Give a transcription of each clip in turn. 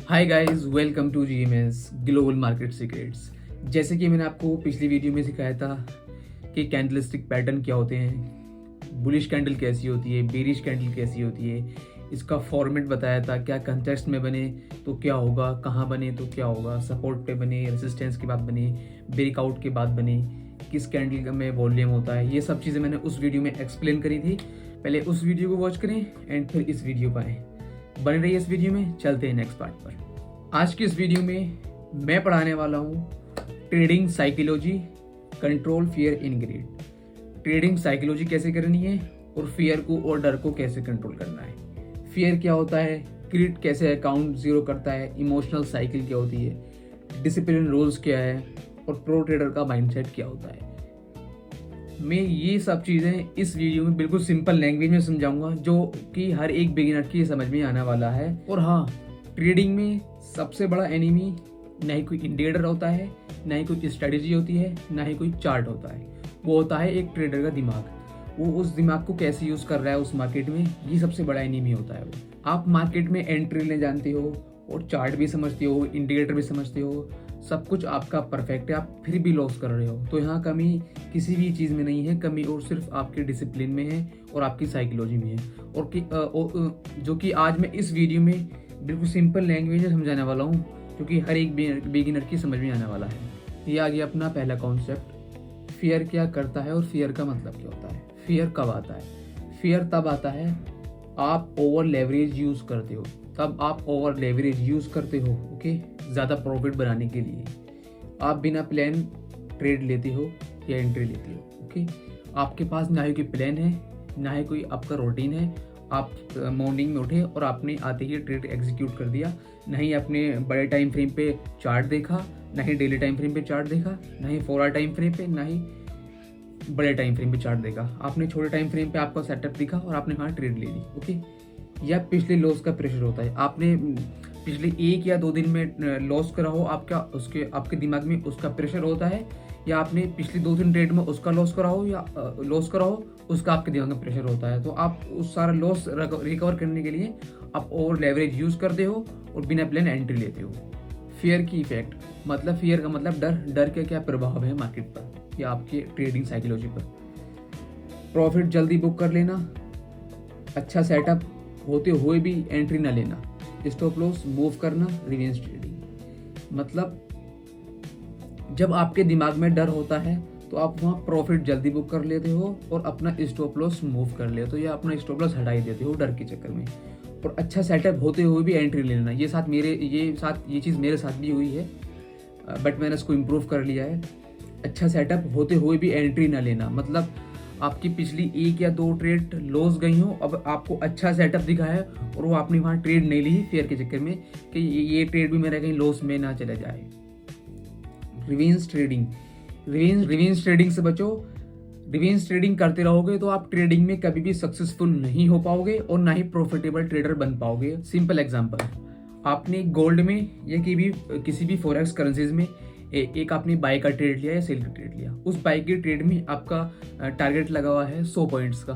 Hi guys, welcome to GMS global market secrets. जैसे कि मैंने आपको पिछली वीडियो में सिखाया था कि कैंडलस्टिक पैटर्न क्या होते हैं, बुलिश कैंडल कैसी होती है, बेरिश कैंडल कैसी होती है, इसका फॉर्मेट बताया था, क्या कंटेक्स्ट में बने तो क्या होगा, कहाँ बने तो क्या होगा, सपोर्ट पे बने, रेजिस्टेंस के बाद बने, ब्रेकआउट के बाद बने, किस कैंडल में वॉल्यूम होता है। ये सब चीज़ें मैंने उस वीडियो में एक्सप्लेन करी थी। पहले उस वीडियो को वॉच करें एंड फिर इस वीडियो पर आएँ। बने रहिए इस वीडियो में। चलते हैं नेक्स्ट पार्ट पर। आज की इस वीडियो में मैं पढ़ाने वाला हूँ trading psychology, control fear and greed. Trading psychology कैसे करनी है और फियर को और डर को कैसे कंट्रोल करना है। फियर क्या होता है, ग्रीड कैसे अकाउंट जीरो करता है, इमोशनल साइकिल क्या होती है, डिसिप्लिन रूल्स क्या है और प्रो ट्रेडर का माइंडसेट क्या होता है। मैं ये सब चीज़ें इस वीडियो में बिल्कुल सिंपल लैंग्वेज में समझाऊंगा जो कि हर एक बिगिनर की समझ में आने वाला है। और हाँ, ट्रेडिंग में सबसे बड़ा एनिमी ना ही कोई इंडिकेटर होता है, ना ही कोई स्ट्रेटेजी होती है, ना ही कोई चार्ट होता है। वो होता है एक ट्रेडर का दिमाग। वो उस दिमाग को कैसे यूज़ कर रहा है उस मार्केट में, ये सबसे बड़ा एनिमी होता है। वो आप मार्केट में एंट्री लेने जानते हो और चार्ट भी समझते हो, इंडिकेटर भी समझते हो, सब कुछ आपका परफेक्ट है, आप फिर भी लॉस कर रहे हो, तो यहाँ कमी किसी भी चीज़ में नहीं है। कमी और सिर्फ आपके डिसिप्लिन में है और आपकी साइकोलॉजी में है। और जो कि आज मैं इस वीडियो में बिल्कुल सिंपल लैंग्वेज में समझाने वाला हूँ, जो कि हर एक बिगिनर की समझ में आने वाला है। ये आ गया अपना पहला कॉन्सेप्ट, फियर क्या करता है और फियर का मतलब क्या होता है। फियर कब आता है? फियर तब आता है आप ओवर लेवरेज यूज़ करते हो, तब आप ओवर लेवरेज यूज़ करते हो, ओके, ज़्यादा प्रॉफिट बनाने के लिए। आप बिना प्लान ट्रेड लेते हो या एंट्री लेते हो, ओके। आपके पास ना ही कोई प्लान है, ना ही कोई आपका रूटीन है। आप मॉर्निंग में उठे और आपने आते ही ट्रेड एग्जीक्यूट कर दिया। ना ही आपने बड़े टाइम फ्रेम पे चार्ट देखा, ना ही डेली टाइम फ्रेम पे चार्ट देखा, ना ही 4 आवर टाइम फ्रेम पे, ना ही बड़े टाइम फ्रेम पे चार्ट देखा। आपने छोटे टाइम फ्रेम पे आपका सेटअप दिखा और आपने वहाँ ट्रेड ले ली, ओके। या पिछले लॉस का प्रेशर होता है, आपने पिछले 1 या 2 दिन में लॉस करा हो, आपके दिमाग में उसका प्रेशर होता है। या आपने पिछले 2-3 ट्रेड में उसका लॉस करा हो या लॉस करा हो, उसका आपके दिमाग में प्रेशर होता है। तो आप उस सारा लॉस रिकवर करने के लिए आप ओवर लेवरेज यूज़ करते हो और बिना प्लान एंट्री लेते हो। फियर की इफेक्ट, मतलब फियर का मतलब डर। डर का क्या प्रभाव है मार्केट पर या आपके ट्रेडिंग साइकोलॉजी पर? प्रॉफिट जल्दी बुक कर लेना, अच्छा सेटअप होते हुए भी एंट्री ना लेना, स्टॉप लॉस मूव करना, रिवेंज ट्रेडिंग। मतलब जब आपके दिमाग में डर होता है तो आप वहाँ प्रॉफिट जल्दी बुक कर लेते हो और अपना स्टॉप लॉस मूव कर लेते हो या अपना स्टॉप लॉस हटा ही देते हो डर के चक्कर में। और अच्छा सेटअप होते हुए भी एंट्री ले लेना, ये चीज़ मेरे साथ भी हुई है, बट मैंने इसको इम्प्रूव कर लिया है। अच्छा सेटअप होते हुए भी एंट्री ना लेना, मतलब आपकी पिछली 1 या 2 ट्रेड लॉस गई हो, अब आपको अच्छा सेटअप दिखा है और वो आपने वहाँ ट्रेड नहीं ली फेयर के चक्कर में कि ये ट्रेड भी मेरा कहीं लॉस में ना चला जाए। रिवेंज ट्रेडिंग, रिवेंज ट्रेडिंग से बचो। रिवेंज ट्रेडिंग करते रहोगे तो आप ट्रेडिंग में कभी भी सक्सेसफुल नहीं हो पाओगे और ना ही प्रॉफिटेबल ट्रेडर बन पाओगे। सिंपल एग्जांपल, आपने गोल्ड में या किसी भी फॉरेक्स करेंसीज में एक आपने बाय का ट्रेड लिया या सेल का ट्रेड लिया। उस बाय के ट्रेड में आपका टारगेट लगा हुआ है 100 पॉइंट्स का,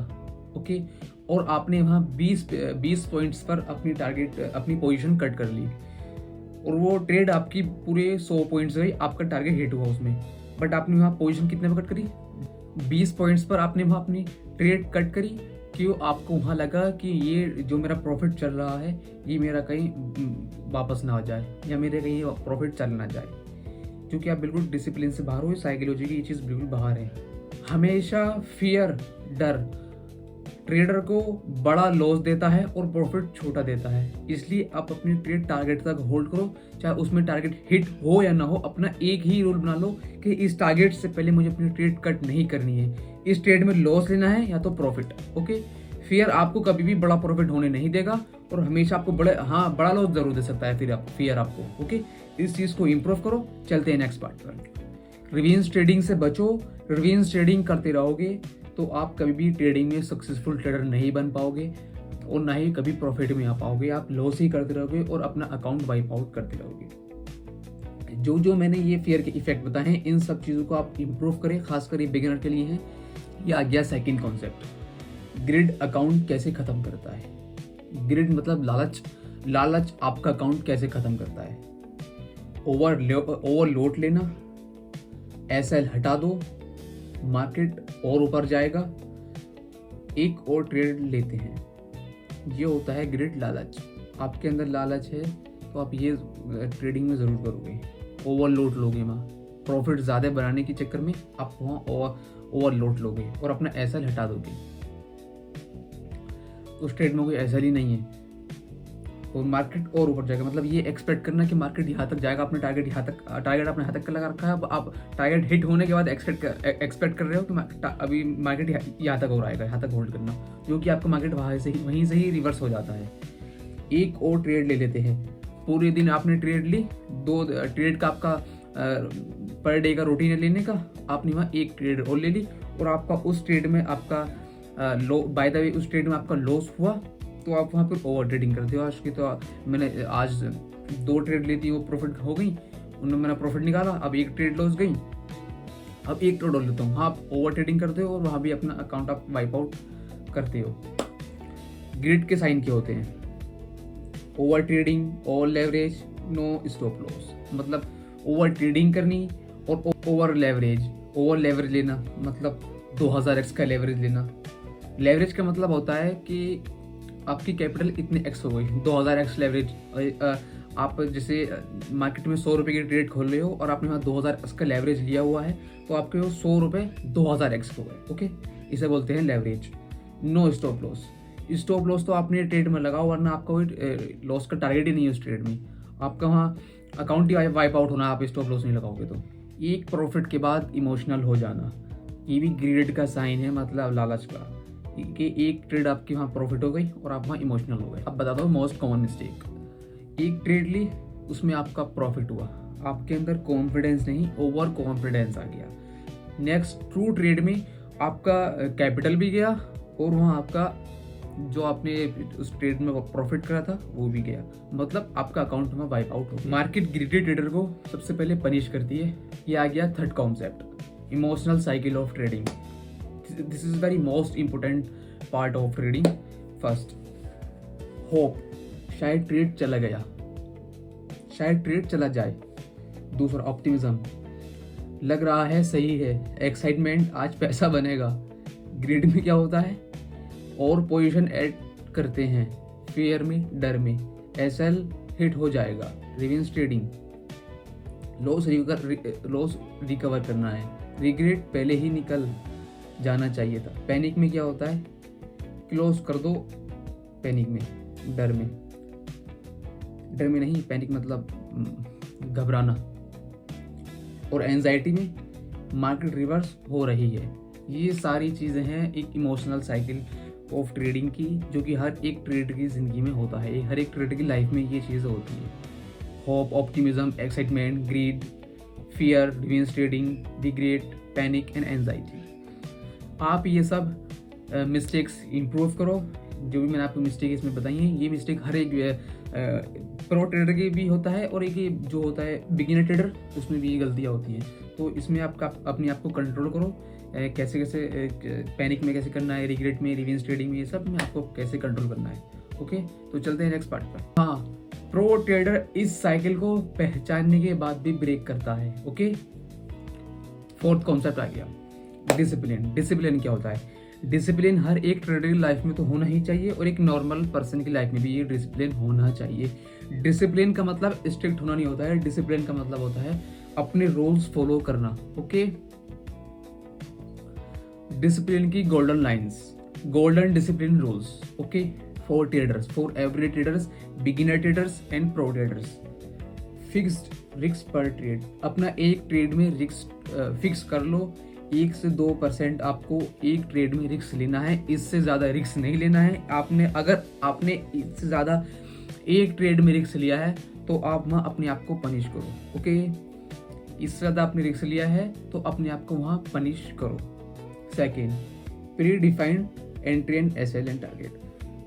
ओके, और आपने वहाँ 20 पॉइंट्स पर अपनी पोजीशन कट कर ली और वो ट्रेड आपकी पूरे 100 पॉइंट्स गई, आपका टारगेट हिट हुआ उसमें, बट आपने वहाँ पोजीशन कितने पर कट करी? 20 पॉइंट्स पर आपने वहाँ अपनी ट्रेड कट करी। क्यों? आपको वहाँ लगा कि ये जो मेरा प्रॉफिट चल रहा है ये मेरा कहीं वापस ना आ जाए या मेरे कहीं प्रॉफिट चल ना जाए, क्योंकि आप बिल्कुल डिसिप्लिन से बाहर हो। साइकोलॉजी की ये चीज़ बिल्कुल बाहर है। हमेशा फियर, डर ट्रेडर को बड़ा लॉस देता है और प्रॉफिट छोटा देता है। इसलिए आप अपनी ट्रेड टारगेट तक होल्ड करो, चाहे उसमें टारगेट हिट हो या ना हो। अपना एक ही रूल बना लो कि इस टारगेट से पहले मुझे अपनी ट्रेड कट नहीं करनी है, इस ट्रेड में लॉस लेना है या तो प्रॉफिट, ओके। फियर आपको कभी भी बड़ा प्रॉफिट होने नहीं देगा और हमेशा आपको बड़ा लॉस जरूर दे सकता है फियर आपको, ओके। इस चीज़ को इम्प्रूव करो। चलते हैं नेक्स्ट पार्ट पर। रिवेंज ट्रेडिंग से बचो। रिवेंज ट्रेडिंग करते रहोगे तो आप कभी भी ट्रेडिंग में सक्सेसफुल ट्रेडर नहीं बन पाओगे और ना ही कभी प्रॉफिट में आ पाओगे। आप लॉस ही करते रहोगे और अपना अकाउंट वाइप आउट करते रहोगे। जो मैंने ये फियर के इफेक्ट बताए हैं, इन सब चीज़ों को आप इम्प्रूव करें, खासकर ये बिगिनर के लिए है। ये आ गया सेकंड कॉन्सेप्ट, ग्रिड अकाउंट कैसे खत्म करता है। ग्रिड मतलब लालच। लालच आपका अकाउंट कैसे खत्म करता है। ओवरलोड लेना, एसएल हटा दो, मार्केट और ऊपर जाएगा, एक और ट्रेड लेते हैं, ये होता है ग्रेट लालच। आपके अंदर लालच है तो आप ये ट्रेडिंग में ज़रूर करोगे, ओवरलोड लोगे, वहाँ प्रॉफिट ज़्यादा बनाने के चक्कर में आप वहाँ ओवरलोड लोगे और अपना एसएल हटा दोगे। उस ट्रेड में कोई एसएल ही नहीं है और मार्केट और ऊपर जाएगा। मतलब ये एक्सपेक्ट करना कि मार्केट यहाँ तक जाएगा, अपने टारगेट अपने यहाँ तक लगा रखा है, अब आप टारगेट हिट होने के बाद एक्सपेक्ट कर रहे हो कि अभी मार्केट यहाँ तक और आएगा, यहाँ तक होल्ड करना, क्योंकि आपका मार्केट वहीं से ही रिवर्स हो जाता है। एक और ट्रेड ले लेते हैं, पूरे दिन आपने ट्रेड ली, 2 ट्रेड का आपका पर डे का रूटीन है लेने का, आपने वहाँ एक ट्रेड और ले ली और आपका उस ट्रेड में आपका बाय द वे उस ट्रेड में आपका लॉस हुआ, तो आप वहाँ पर ओवर ट्रेडिंग करते हो। आज की तो मैंने आज 2 ट्रेड ली थी, वो प्रॉफिट हो गई, उनमें मैंने प्रॉफिट निकाला, अब एक ट्रेड लॉस गई, अब एक ट्रेड और लेता हूँ। हाँ, आप ओवर ट्रेडिंग करते हो और वहाँ भी अपना अकाउंट आप वाइप आउट करते हो। ग्रिड के साइन क्या होते हैं? Over trading, over leverage, no stop loss. मतलब ओवर ट्रेडिंग करनी और ओवर लेवरेज लेना, मतलब 2000x का लेवरेज लेना। लेवरेज का मतलब होता है कि आपकी कैपिटल इतने एक्स हो गई, 2000x लेवरेज। आप जैसे मार्केट में 100 रुपये की ट्रेड खोल रहे हो और आपने वहाँ 2000x का लेवरेज लिया हुआ है, तो आपके वो 100 रुपये 2000x हो गए। ओके, इसे बोलते हैं leverage. No stop loss. Stop loss तो आपने ट्रेड में लगाओ, वरना आपका कोई लॉस का टारगेट ही नहीं है उस ट्रेड में, आपका वहाँ अकाउंट ही वाइप आउट होना, आप स्टॉप लॉस नहीं लगाओगे तो। एक प्रॉफिट के बाद इमोशनल हो जाना, ये भी ग्रेड का साइन है, मतलब लालच का, कि एक ट्रेड आपकी वहाँ प्रॉफिट हो गई और आप वहाँ इमोशनल हो गए। अब बता दो मोस्ट कॉमन मिस्टेक। एक ट्रेड ली, उसमें आपका प्रॉफिट हुआ, आपके अंदर कॉन्फिडेंस नहीं, ओवर कॉन्फिडेंस आ गया। नेक्स्ट ट्रू ट्रेड में आपका कैपिटल भी गया और वहाँ आपका जो आपने उस ट्रेड में प्रॉफिट करा था वो भी गया, मतलब आपका अकाउंट में वाइप आउट हो गया। मार्केट ग्रीडी ट्रेडर को सबसे पहले पनिश करती है। ये आ गया third concept, emotional cycle of trading. This is very most important part of trading. First, hope, शायद ट्रेड चला गया, शायद ट्रेड चला जाए। दूसरा, ऑप्टिमिज्म, लग रहा है सही है। एक्साइटमेंट, आज पैसा बनेगा। ग्रिड में क्या होता है? और पोजीशन ऐड करते हैं, फेयर में, डर में, एसएल हिट हो जाएगा। रिवेंज ट्रेडिंग, लॉस रिकवर करना है। रिग्रेट, पहले ही निकल जाना चाहिए था। पैनिक में क्या होता है? क्लोज कर दो। पैनिक में, डर में नहीं, पैनिक मतलब घबराना। और एंजाइटी में, मार्केट रिवर्स हो रही है। ये सारी चीज़ें हैं एक इमोशनल साइकिल ऑफ ट्रेडिंग की, जो कि हर एक ट्रेड की ज़िंदगी में होता है, हर एक ट्रेड की लाइफ में ये चीज़ें होती है। Hope, optimism, excitement, greed, fear, revenge trading, regret, panic and anxiety. आप ये सब मिस्टेक्स इम्प्रूव करो। जो भी मैंने आपको मिस्टेक इसमें बताई हैं, ये मिस्टेक हर एक प्रो ट्रेडर के भी होता है और एक जो होता है बिगिनर ट्रेडर, उसमें भी ये गलतियाँ होती हैं। तो इसमें आपका अपने आप को कंट्रोल करो, कैसे पैनिक में कैसे करना है, रिग्रेट में, रिवेंज ट्रेडिंग में, ये सब में आपको कैसे कंट्रोल करना है। ओके, तो चलते हैं नेक्स्ट पार्ट पर। हाँ, प्रो ट्रेडर इस साइकिल को पहचानने के बाद भी ब्रेक करता है। ओके, फोर्थ कॉन्सेप्ट आ गया, डिसिप्लिन। डिसिप्लिन क्या होता है? डिसिप्लिन हर एक ट्रेडर की लाइफ में तो होना ही चाहिए और एक नॉर्मल पर्सन की लाइफ में भी ये डिसिप्लिन होना चाहिए। डिसिप्लिन का मतलब स्ट्रिक्ट होना नहीं होता है, डिसिप्लिन का मतलब होता है अपने रूल्स फॉलो करना। ओके, डिसिप्लिन की golden lines, golden discipline rules. Okay, for traders, for every traders, beginner traders and pro traders. Fixed risk पर ट्रेड, अपना एक ट्रेड में रिस्क फिक्स कर लो। 1 से 2% आपको एक ट्रेड में रिस्क लेना है, इससे ज़्यादा रिस्क नहीं लेना है। अगर आपने इससे ज़्यादा एक ट्रेड में रिस्क लिया है तो आप वहाँ अपने आप को पनिश करो। ओके, इससे ज़्यादा आपने रिस्क लिया है तो अपने आप को वहाँ पनिश करो। Second, predefined entry and SL and target.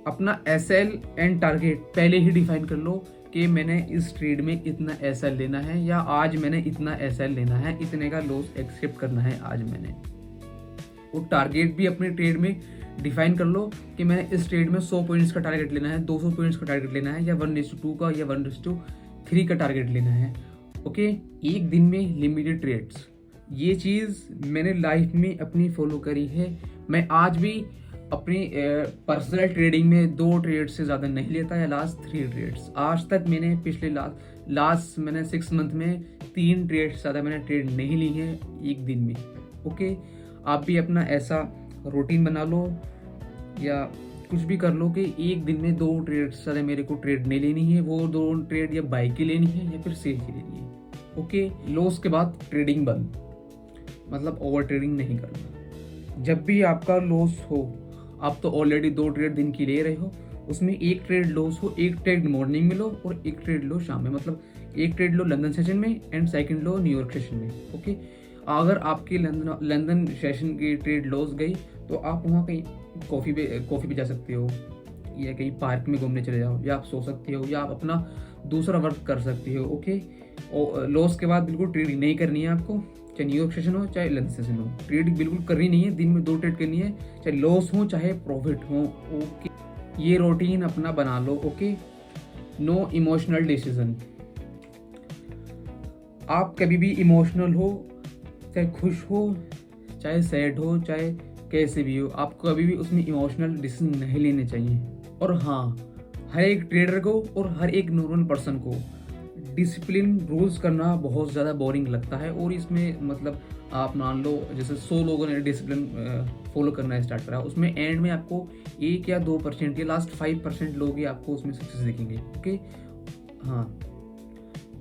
अपना एसएल एंड टारगेट पहले ही डिफाइन कर लो कि मैंने इस ट्रेड में इतना एसएल लेना है या आज मैंने इतना एसएल लेना है, इतने का लॉस एक्सेप्ट करना है आज मैंने। और टारगेट भी अपने ट्रेड में डिफाइन कर लो कि मैंने इस ट्रेड में 100 पॉइंट्स का टारगेट लेना है, 200 पॉइंट्स का टारगेट लेना है, या 1:2 का या 1:3 का टारगेट लेना है। ओके, एक दिन में लिमिटेड ट्रेड्स, ये चीज़ मैंने लाइफ में अपनी फॉलो करी है। मैं आज भी अपनी पर्सनल ट्रेडिंग में 2 ट्रेड से ज़्यादा नहीं लेता, या लास्ट 3 ट्रेड्स। आज तक मैंने पिछले लास्ट मैंने 6 मंथ में 3 ट्रेड से ज़्यादा मैंने ट्रेड नहीं ली है एक दिन में। ओके, आप भी अपना ऐसा रूटीन बना लो या कुछ भी कर लो कि एक दिन में 2 ट्रेड से ज़्यादा मेरे को ट्रेड नहीं लेनी है। वो 2 ट्रेड या बाई की लेनी है या फिर सेल की लेनी है। ओके, लॉस के बाद ट्रेडिंग बंद, मतलब ओवर ट्रेडिंग नहीं करना। जब भी आपका लॉस हो, आप तो ऑलरेडी 2 ट्रेड दिन की ले रहे हो, उसमें एक ट्रेड लॉस हो, एक ट्रेड मॉर्निंग में लो और एक ट्रेड लो शाम में, मतलब एक ट्रेड लो लंदन सेशन में and second low New York session में। ओके, अगर आपकी लंदन सेशन की ट्रेड लॉस गई तो आप वहाँ कहीं कॉफ़ी पे जा सकते हो, या कहीं पार्क में घूमने चले जाओ, या आप सो सकते हो, या आप अपना दूसरा वर्क कर सकते हो। ओके, और लॉस के बाद बिल्कुल ट्रेडिंग नहीं करनी है आपको, चाहे न्यूयॉर्क सेशन हो चाहे लंदन सेशन हो, ट्रेडिंग बिल्कुल करनी नहीं है। दिन में 2 ट्रेड करनी है, चाहे लॉस हो चाहे प्रॉफिट हो। ओके, ये रूटीन अपना बना लो। Okay, no emotional decision. आप कभी भी इमोशनल हो, चाहे खुश हो चाहे सैड हो चाहे कैसे भी हो, आपको कभी भी उसमें इमोशनल डिसीजन नहीं लेने चाहिए। और हाँ, हर एक ट्रेडर को और हर एक नॉर्मल पर्सन को डिसिप्लिन रूल्स करना बहुत ज़्यादा बोरिंग लगता है। और इसमें मतलब आप मान लो जैसे 100 लोगों ने डिसिप्लिन फॉलो करना स्टार्ट करा, उसमें एंड में आपको 1 या 2% या लास्ट 5% लोग ही आपको उसमें सक्सेस देखेंगे। ओके, हाँ,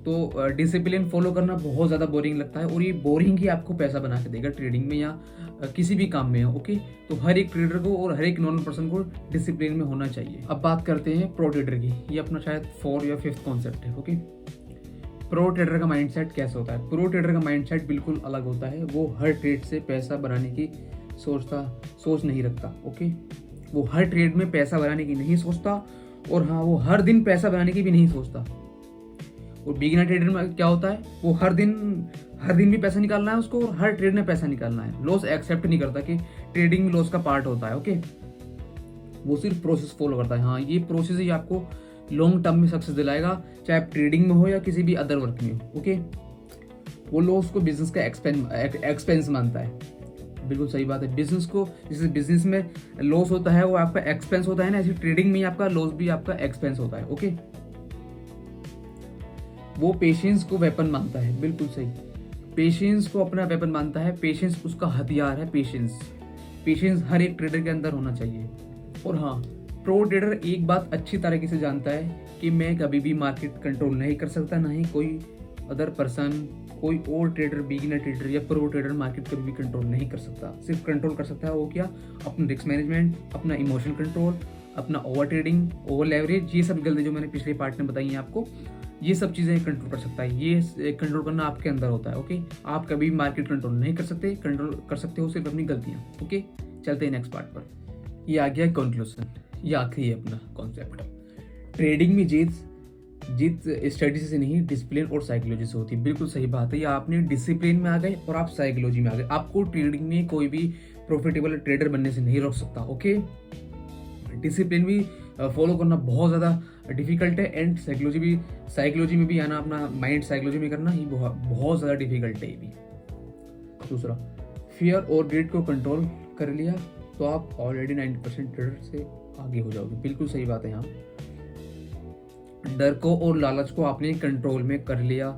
तो डिसिप्लिन फॉलो करना बहुत ज़्यादा बोरिंग लगता है, और ये बोरिंग ही आपको पैसा बना के देगा ट्रेडिंग में या किसी भी काम में हो। ओके, तो हर एक ट्रेडर को और हर एक नॉर्मल पर्सन को डिसिप्लिन में होना चाहिए। अब बात करते हैं प्रो ट्रेडर की। ये अपना शायद 4 या 5th कॉन्सेप्ट है। ओके, प्रो ट्रेडर का माइंडसेट कैसा होता है? प्रो ट्रेडर का माइंडसेट बिल्कुल अलग होता है। वो हर ट्रेड से पैसा बनाने की सोच नहीं रखता। ओके, वो हर ट्रेड में पैसा बनाने की नहीं सोचता, और हाँ, वो हर दिन पैसा बनाने की भी नहीं सोचता। और बिगिनर ट्रेडर में क्या होता है, वो हर दिन भी पैसा निकालना है उसको, और हर ट्रेड में पैसा निकालना है। लॉस एक्सेप्ट नहीं करता कि ट्रेडिंग में लॉस का पार्ट होता है। ओके, वो सिर्फ प्रोसेस फॉलो करता है। हाँ, ये प्रोसेस ही आपको लॉन्ग टर्म में सक्सेस दिलाएगा, चाहे आप ट्रेडिंग में हो या किसी भी अदर वर्क में हो। ओके, वो लॉस को बिजनेस का एक्सपेंस मानता है। बिल्कुल सही बात है। बिजनेस को, जैसे बिजनेस में लॉस होता है वो आपका एक्सपेंस होता है ना, ऐसे ट्रेडिंग में आपका लॉस भी आपका एक्सपेंस होता है। ओके, वो पेशेंस को वेपन मानता है। बिल्कुल सही, पेशेंस को अपना वेपन मानता है। पेशेंस उसका हथियार है। पेशेंस हर एक ट्रेडर के अंदर होना चाहिए। और हाँ, प्रो ट्रेडर एक बात अच्छी तरीके से जानता है कि मैं कभी भी मार्केट कंट्रोल नहीं कर सकता, ना ही कोई अदर पर्सन, कोई और ट्रेडर, बिगिनर ट्रेडर या प्रो ट्रेडर मार्केट कभी भी कंट्रोल नहीं कर सकता। सिर्फ कंट्रोल कर सकता है वो क्या, अपना रिस्क मैनेजमेंट, अपना इमोशन कंट्रोल, अपना ओवर ट्रेडिंग, ओवर लेवरेज, ये सब गलती जो मैंने पिछले पार्ट में बताई हैं आपको, ये सब चीज़ें कंट्रोल कर सकता है। ये कंट्रोल करना आपके अंदर होता है। ओके, आप कभी भी मार्केट कंट्रोल नहीं कर सकते, कंट्रोल कर सकते हो सिर्फ अपनी गलतियाँ। ओके, चलते हैं नेक्स्ट पार्ट पर। ये आ गया कंक्लूजन, ये आखिरी है अपना कॉन्सेप्ट। ट्रेडिंग में जीत स्ट्रेटेजी से नहीं, डिसिप्लिन और साइकोलॉजी से होती है। बिल्कुल सही बात है। या आपने डिसिप्लिन में आ गए और आप साइकोलॉजी में आ गए, आपको ट्रेडिंग में कोई भी प्रॉफिटेबल ट्रेडर बनने से नहीं रोक सकता। ओके, डिसिप्लिन भी फॉलो करना बहुत ज़्यादा डिफिकल्ट है, एंड साइकोलॉजी में भी आना, अपना माइंड साइकोलॉजी में करना ही बहुत ज़्यादा डिफिकल्ट है ये भी। दूसरा, फियर और ग्रीड को कंट्रोल कर लिया तो आप ऑलरेडी 90% ट्रेडर से आगे हो जाओगे। बिल्कुल सही बात है। यहाँ डर को और लालच को आपने कंट्रोल में कर लिया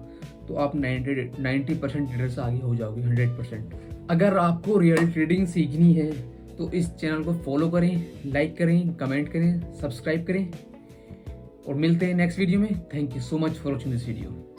तो आप 90% ट्रेडर से आगे हो जाओगे, 100%। अगर आपको रियल ट्रेडिंग सीखनी है तो इस चैनल को फॉलो करें, लाइक करें, कमेंट करें, सब्सक्राइब करें, और मिलते हैं नेक्स्ट वीडियो में। Thank you so much for watching this video.